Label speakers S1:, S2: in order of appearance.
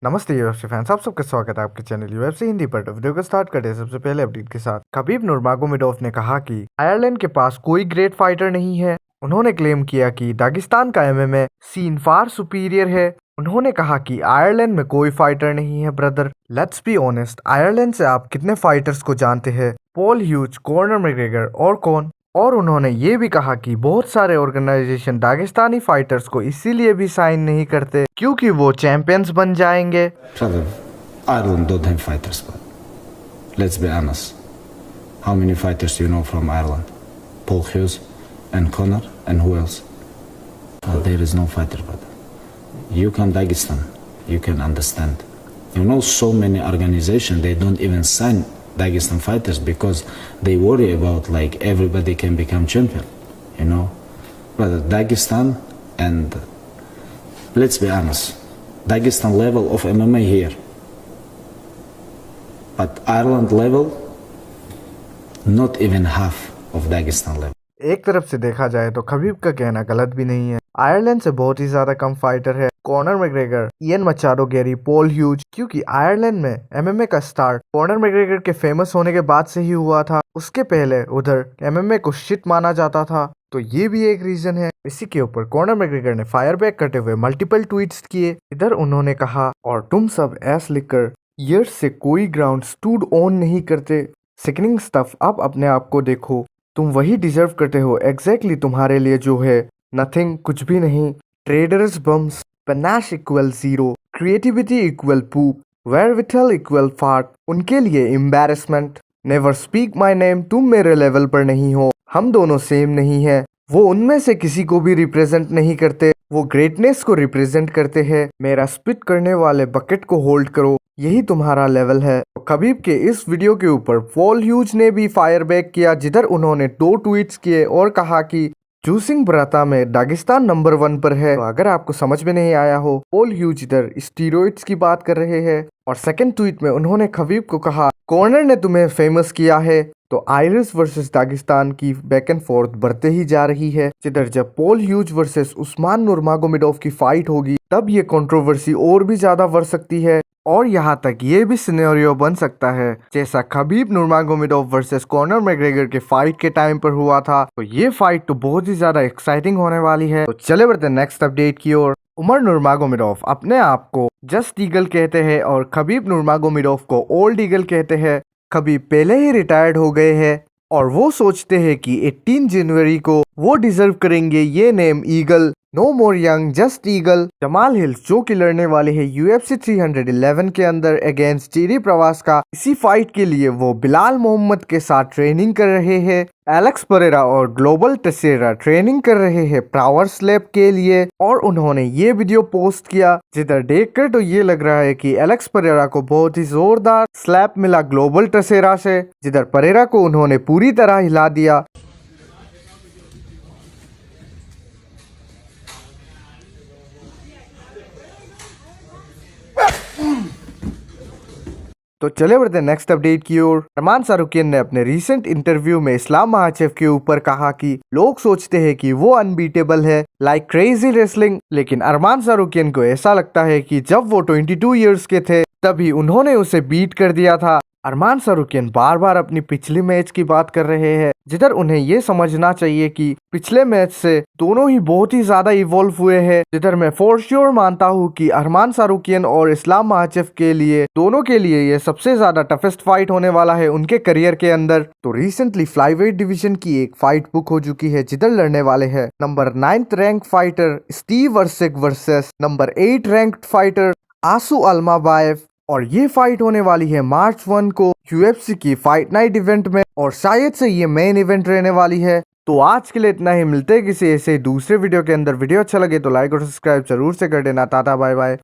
S1: नमस्ते UFC fans, आप सबका स्वागत है आपके चैनल यूएफसी हिंदी पर। वीडियो को स्टार्ट करते हैं सबसे पहले अपडेट के साथ। खबीब नुरमागोमेडोव ने कहा कि आयरलैंड के पास कोई ग्रेट फाइटर नहीं है। उन्होंने क्लेम किया कि दागिस्तान का एमएमए सीन फार सुपीरियर है। उन्होंने कहा कि आयरलैंड में कोई फाइटर नहीं है brother. Let's be honest, Ireland से आप कितने फाइटर्स को जानते हैं? पॉल ह्यूज, कॉनर मैकग्रेगर और कौन? और उन्होंने ये भी कहा कि बहुत सारे ऑर्गेनाइजेशन दागिस्तानी फाइटर्स को इसीलिए भी साइन नहीं करते क्योंकि वो चैंपियंस बन जाएंगे।
S2: Brother, Ireland don't have fighters, but let's be honest. How many fighters do you know from Ireland? Paul Hughes and Connor and who else? There is no fighter, brother. You come Dagestan, you can understand. You know, so many organizations, they don't even sign Dagestan fighters because they worry about like everybody can become champion, you know. Brother, Dagestan and let's be honest, Dagestan level of MMA here, but Ireland level, not even half of Dagestan level.
S1: एक तरफ से देखा जाए तो Khabib का कहना गलत भी नहीं है। आयरलैंड से बहुत ही ज्यादा कम फाइटर है Conor McGregor, Ian Machado, Gary, Paul huge, क्योंकि आयरलैंड में एमएमए का स्टार्ट कॉनर मैकग्रेगर के फेमस होने के बाद से ही हुआ था। उसके पहले उधर एमएमए को शिट माना जाता था, तो ये भी एक रीजन है। इसी के ऊपर कॉनर मैकग्रेगर ने फायर बैक करते हुए मल्टीपल ट्वीट्स किए। इधर उन्होंने कहा, और तुम सब ऐस लिखकर ईयर्स से कोई ग्राउंड स्टूड ऑन नहीं करते। सिकनिंग स्टफ, अब अपने आप को देखो, तुम वही डिजर्व करते हो एग्जैक्टली तुम्हारे लिए जो है नथिंग, कुछ भी नहीं। Traders bums, panache equal zero, creativity equal poop, वेरविटल इक्वल फाट, उनके लिए embarrassment. Never speak my name, तुम मेरे लेवल पर नहीं हो, हम दोनों सेम नहीं है। वो उनमें से किसी को भी रिप्रेजेंट नहीं करते, वो ग्रेटनेस को रिप्रेजेंट करते हैं। मेरा स्पिट करने वाले बकेट को होल्ड करो, यही तुम्हारा लेवल है। खबीब के इस वीडियो के ऊपर पॉल ह्यूज ने भी फायर बैक किया, जिधर उन्होंने 2 ट्वीट्स किए और कहा कि जूसिंग ब्राता में दागिस्तान नंबर 1 पर है। तो अगर आपको समझ में नहीं आया हो, पॉल ह्यूज इधर स्टीरॉइड्स की बात कर रहे हैं। और सेकंड ट्वीट में उन्होंने खबीब को कहा, कॉर्नर ने तुम्हें फेमस किया है। तो आयरिश वर्सेस दागिस्तान की बैक एंड फोर्थ बढ़ते ही जा रही है, जिधर जब पॉल ह्यूज वर्सेस उस्मान नुरमागोमेडोव की फाइट होगी तब ये कंट्रोवर्सी और भी ज्यादा बढ़ सकती है। और यहाँ तक ये भी सिनेरियो बन सकता है जैसा खबीब नुरमागोमेडोव वर्सेस कॉनर मैकग्रेगर के फाइट के टाइम पर हुआ था। तो ये फाइट तो बहुत ही ज्यादा एक्साइटिंग होने वाली है। तो चले बढ़ते नेक्स्ट अपडेट की ओर। उमर नुरमागोमेडोव अपने आप को जस्ट ईगल कहते हैं और खबीब नुरमागोमेडोव को ओल्ड ईगल कहते हैं। खबीब पहले ही रिटायर्ड हो गए हैं और वो सोचते हैं कि 18 जनवरी को वो डिजर्व करेंगे ये name eagle. No more young, just eagle. Jamal Hills जो कि लड़ने वाले हैं यूएफसी 311 के अंदर अगेंस्ट जेरी प्रवास का, इसी फाइट के लिए वो बिलाल मोहम्मद के साथ ट्रेनिंग कर रहे हैं। एलेक्स परेरा और ग्लोबल टेसेरा ट्रेनिंग कर रहे हैं पावर स्लैप के लिए। और उन्होंने ये वीडियो पोस्ट किया, जिधर देखकर तो ये लग रहा है कि एलेक्स परेरा को बहुत ही जोरदार स्लैप मिला ग्लोबल टेसेरा से, जिधर परेरा को उन्होंने पूरी तरह हिला दिया। तो चले बढ़ते नेक्स्ट अपडेट की ओर। अरमान सारुकियन ने अपने रीसेंट इंटरव्यू में इस्लाम महाचेव के ऊपर कहा कि लोग सोचते हैं कि वो अनबीटेबल है लाइक क्रेजी रेसलिंग, लेकिन अरमान सारुकियन को ऐसा लगता है कि जब वो 22 इयर्स के थे तभी उन्होंने उसे बीट कर दिया था। अरमान सारुकियन बार बार अपनी पिछली मैच की बात कर रहे हैं, जिधर उन्हें ये समझना चाहिए कि पिछले मैच से दोनों ही बहुत ही ज्यादा इवॉल्व हुए हैं। जिधर मैं फॉर श्योर मानता हूँ कि अरमान सारुकियन और इस्लाम महाचेव के लिए, दोनों के लिए ये सबसे ज्यादा टफेस्ट फाइट होने वाला है उनके करियर के अंदर। तो रिसेंटली फ्लाईवेट डिवीजन की एक फाइट बुक हो चुकी है, जिधर लड़ने वाले हैं number 9th rank fighter Steve वर्सिक versus number 8 rank fighter Asu Almabayev. और ये फाइट होने वाली है मार्च 1 को यूएफसी की फाइट नाइट इवेंट में, और शायद से ये मेन इवेंट रहने वाली है। तो आज के लिए इतना ही, मिलते हैं किसी ऐसे दूसरे वीडियो के अंदर। वीडियो अच्छा लगे तो लाइक और सब्सक्राइब जरूर से कर देना। Ta-ta bye bye.